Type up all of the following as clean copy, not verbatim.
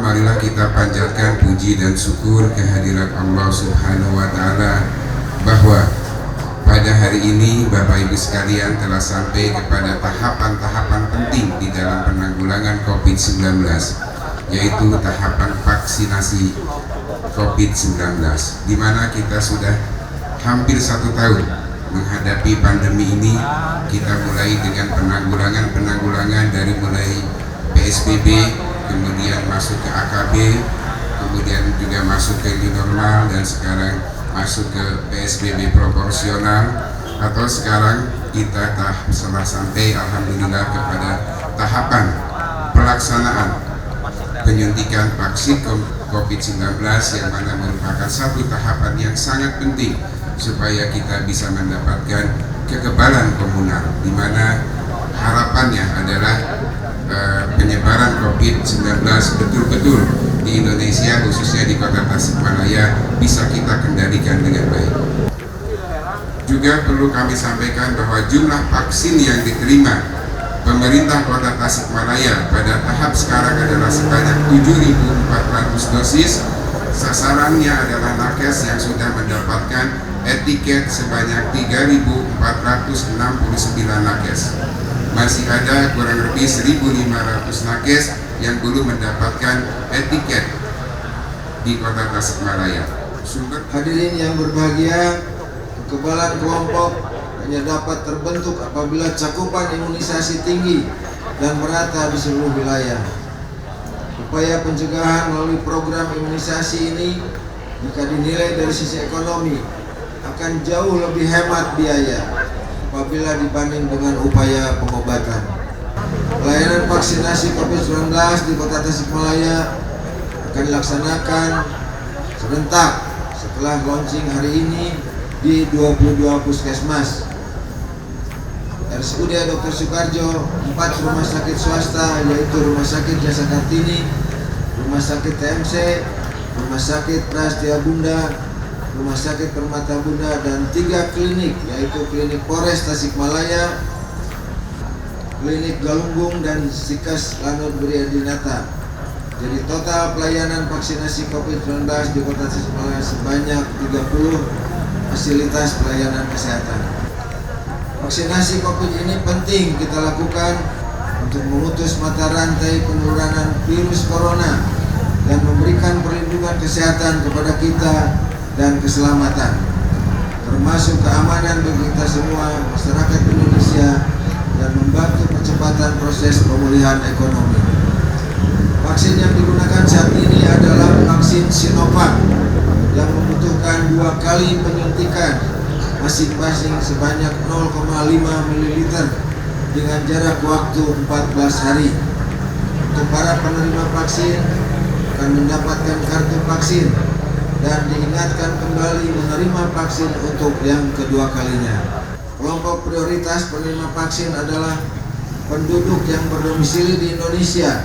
Marilah kita panjatkan puji dan syukur kehadirat Allah Subhanahu wa Ta'ala bahwa pada hari ini Bapak Ibu sekalian telah sampai kepada tahapan-tahapan penting di dalam penanggulangan COVID-19, yaitu tahapan vaksinasi COVID-19, di mana kita sudah hampir 1 tahun menghadapi pandemi ini. Kita mulai dengan penanggulangan dari mulai PSBB, kemudian masuk ke AKB, kemudian juga masuk ke new normal, dan sekarang masuk ke PSBB proporsional, atau sekarang kita telah sampai alhamdulillah kepada tahapan pelaksanaan penyuntikan vaksin COVID-19, yang mana merupakan satu tahapan yang sangat penting supaya kita bisa mendapatkan kekebalan komunal, di mana harapannya adalah penyebaran COVID-19 betul-betul di Indonesia, khususnya di Kota Tasikmalaya, bisa kita kendalikan dengan baik. Juga perlu kami sampaikan bahwa jumlah vaksin yang diterima pemerintah Kota Tasikmalaya pada tahap sekarang adalah sebanyak 7.400 dosis. Sasarannya adalah nakes yang sudah mendapatkan etiket sebanyak 3.469 nakes. Masih ada kurang lebih 1.500 nakes yang belum mendapatkan etiket di Kota Tasikmalaya. Hadirin yang berbahagia, kekebalan kelompok hanya dapat terbentuk apabila cakupan imunisasi tinggi dan merata di seluruh wilayah. Upaya pencegahan melalui program imunisasi ini, jika dinilai dari sisi ekonomi, akan jauh lebih hemat biaya apabila dibanding dengan upaya pengobatan. Pelayanan vaksinasi COVID-19 di Kota Tasikmalaya akan dilaksanakan serentak setelah launching hari ini di 22 puskesmas. RSUD Dr. Soekarjo, 4 rumah sakit swasta, yaitu Rumah Sakit Jasa Kartini, Rumah Sakit TMC, Rumah Sakit Prastia Bunda, Rumah Sakit Permata Bunda, dan 3 klinik, yaitu Klinik Polres Tasikmalaya, Klinik Galunggung, dan Sikas Lanut Briadinata. Jadi total pelayanan vaksinasi COVID-19 di Kota Tasikmalaya sebanyak 30 fasilitas pelayanan kesehatan. Vaksinasi COVID ini penting kita lakukan untuk memutus mata rantai penularan virus corona dan memberikan perlindungan kesehatan kepada kita dan keselamatan, termasuk keamanan bagi kita semua, masyarakat Indonesia, dan membantu percepatan proses pemulihan ekonomi. Vaksin yang digunakan saat ini adalah vaksin Sinovac yang membutuhkan 2 kali penyuntikan masing-masing sebanyak 0,5 ml dengan jarak waktu 14 hari. Untuk para penerima vaksin akan mendapatkan kartu vaksin dan diingatkan kembali menerima vaksin untuk yang kedua kalinya. Kelompok prioritas penerima vaksin adalah penduduk yang berdomisili di Indonesia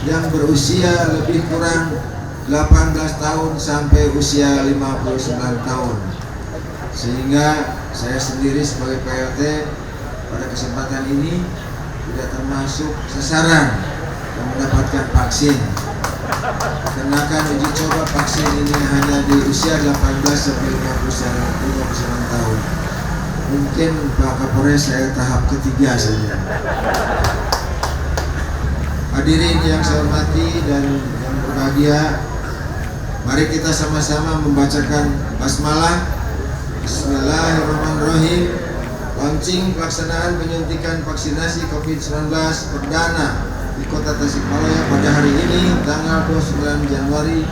yang berusia lebih kurang 18 tahun sampai usia 59 tahun. Sehingga saya sendiri sebagai PLT pada kesempatan ini tidak termasuk sasaran yang mendapatkan vaksin. Kenakan uji coba vaksin ini hanya di usia 18 sampai 59 tahun. Mungkin Pak Kapolres saya tahap ketiga saja. Hadirin yang saya hormati dan yang berbahagia, mari kita sama-sama membacakan basmalah. Bismillahirrahmanirrahim. Launching pelaksanaan penyuntikan vaksinasi COVID-19 perdana di Kota Tasikmalaya pada hari ini, tanggal 29 Januari.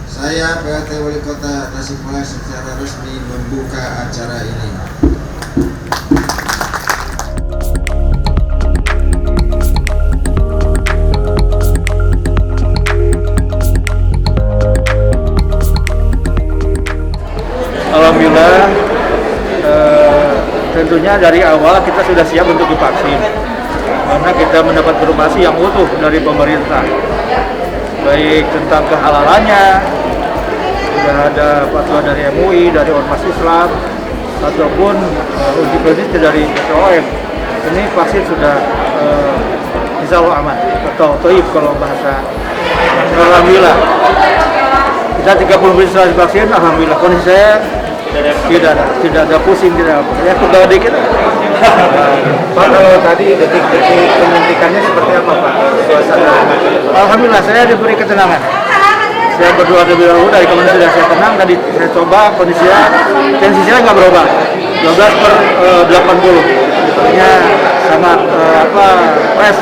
Saya PLT Wali Kota Tasikmalaya secara resmi membuka acara ini. Alhamdulillah, tentunya dari awal kita sudah siap untuk divaksin karena kita mendapat informasi yang utuh dari pemerintah, baik tentang kehalalannya, sudah ada fatwa dari MUI, dari Ormas Islam, ataupun uji klinis dari BPOM. ini vaksin sudah insya Allah aman atau toib kalau bahasa. Alhamdulillah kita 30 menit setelah divaksin, alhamdulillah kondisi saya tidak ada pusing, tidak apa ya, pegal dikit. Pak, kalau tadi detik-detik penyuntikannya seperti apa Pak? Suasana? Alhamdulillah saya diberi ketenangan. Saya berdoa terlebih dahulu, dari kemarin sudah saya tenang. Tadi saya coba kondisinya, tensinya nggak berubah, 12/80. Artinya sangat fresh.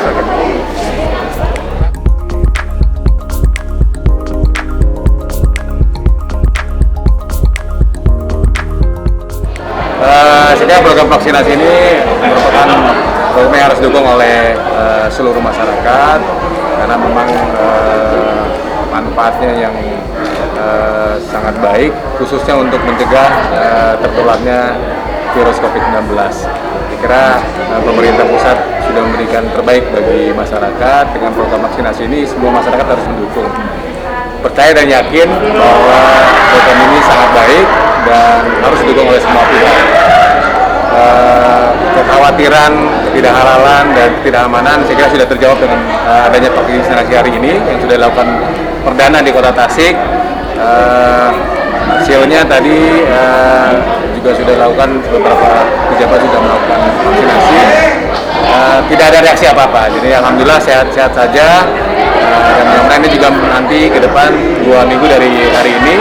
Sehingga program vaksinasi ini merupakan program yang harus didukung oleh seluruh masyarakat karena memang manfaatnya yang sangat baik, khususnya untuk mencegah tertularnya virus COVID-19. Saya kira pemerintah pusat sudah memberikan terbaik bagi masyarakat. Dengan program vaksinasi ini, semua masyarakat harus mendukung. Percaya dan yakin bahwa program ini sangat baik dan harus didukung oleh semua pihak. Kekhawatiran ketidakhalalan dan ketidakamanan saya kira sudah terjawab dengan adanya vaksinasi hari ini yang sudah dilakukan perdana di Kota Tasik. Hasilnya tadi juga sudah dilakukan, beberapa pejabat sudah melakukan vaksinasi. Tidak ada reaksi apa-apa, jadi alhamdulillah sehat-sehat saja. Dan mudah-mudahan ini juga nanti ke depan 2 minggu dari hari ini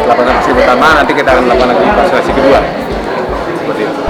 setelah vaksinasi pertama nanti kita akan melakukan lagi vaksinasi kedua. Seperti itu.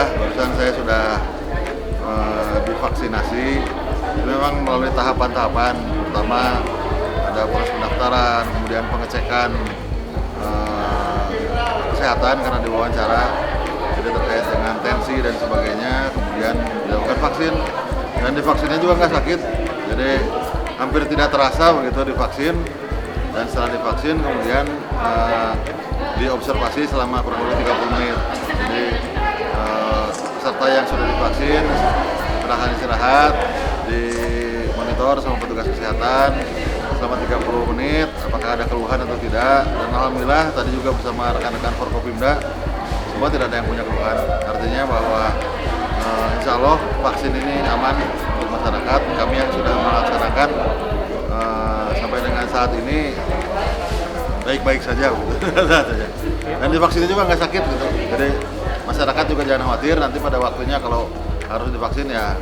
Barusan saya sudah divaksinasi. Memang melalui tahapan-tahapan, pertama ada proses pendaftaran, kemudian pengecekan kesehatan karena diwawancara, jadi terkait dengan tensi dan sebagainya, kemudian dilakukan vaksin dan divaksinnya juga nggak sakit, jadi hampir tidak terasa begitu divaksin. Dan setelah divaksin kemudian diobservasi selama kurang lebih 30 menit. Jadi peserta yang sudah divaksin silahkan istirahat, dimonitor sama petugas kesehatan selama 30 menit apakah ada keluhan atau tidak. Dan alhamdulillah tadi juga bersama rekan-rekan Forkopimda semua tidak ada yang punya keluhan. Artinya bahwa insya Allah vaksin ini aman untuk masyarakat. Kami yang sudah melaksanakan sampai dengan saat ini baik-baik saja gitu. Dan divaksinnya juga nggak sakit gitu. Jadi masyarakat juga jangan khawatir, nanti pada waktunya kalau harus divaksin ya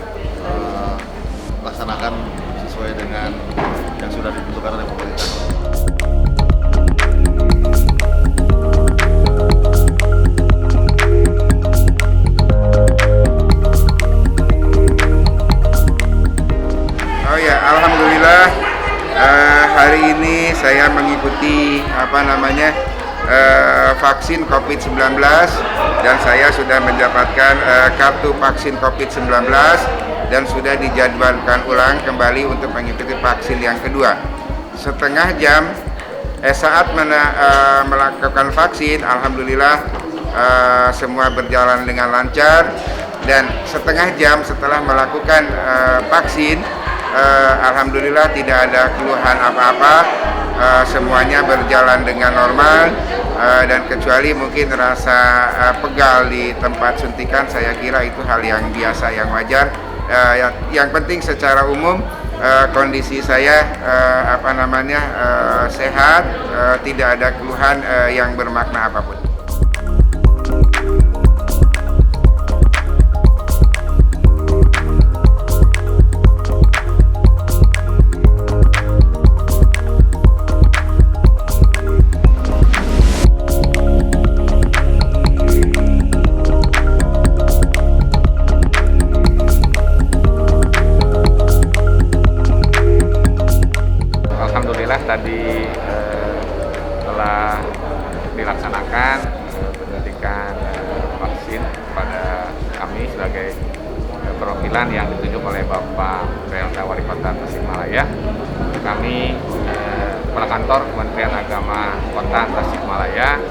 laksanakan sesuai dengan yang sudah ditentukan oleh pemerintah. Oh ya, alhamdulillah hari ini saya mengikuti vaksin COVID-19 dan saya sudah mendapatkan kartu vaksin COVID-19 dan sudah dijadwalkan ulang kembali untuk mengikuti vaksin yang kedua. Setengah jam saat melakukan vaksin, alhamdulillah semua berjalan dengan lancar, dan setengah jam setelah melakukan vaksin, alhamdulillah tidak ada keluhan apa-apa. Semuanya berjalan dengan normal, dan kecuali mungkin rasa pegal di tempat suntikan, saya kira itu hal yang biasa, yang wajar. Yang penting secara umum kondisi saya sehat, tidak ada keluhan yang bermakna apapun. perwakilan yang ditunjuk oleh Bapak PLT Wali Kota Tasikmalaya. Kami Kepala Kantor Kementerian Agama Kota Tasikmalaya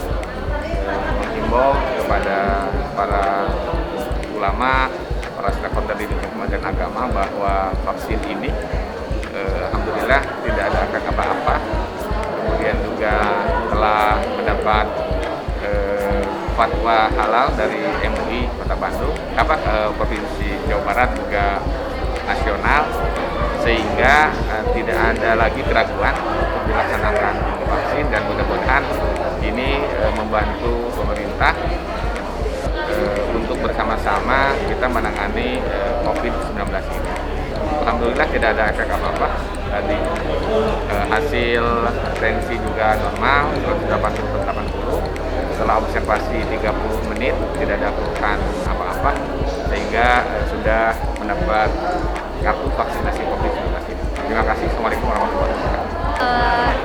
menghimbau kepada para ulama, para stakeholder di Kementerian Agama bahwa vaksin ini alhamdulillah tidak ada efek apa-apa. Kemudian juga telah mendapat fatwa halal dari MUI Kota Bandung, Provinsi Jawa Barat juga nasional, sehingga tidak ada lagi keraguan untuk dilaksanakan vaksin, dan mudah-mudahan ini membantu pemerintah untuk bersama-sama kita menangani COVID-19 ini. Alhamdulillah tidak ada efek apa-apa. Tadi hasil tensi juga normal, 180/80. Setelah observasi 30 menit tidak ada keluhan apa-apa, sehingga sudah mendapat kartu vaksinasi COVID-19 ini. Terima kasih. Assalamualaikum warahmatullahi wabarakatuh.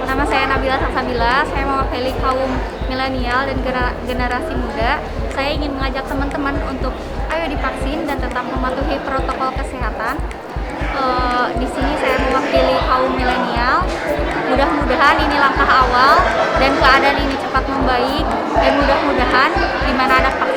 Nama saya Nabila Salsabila, saya mewakili kaum milenial dan generasi muda. Saya ingin mengajak teman-teman untuk ayo divaksin dan tetap mematuhi protokol kesehatan. Di sini saya mewakili kaum milenial. Mudah-mudahan ini langkah awal dan keadaan ini cepat membaik, dan mudah-mudahan di mana ada vaksin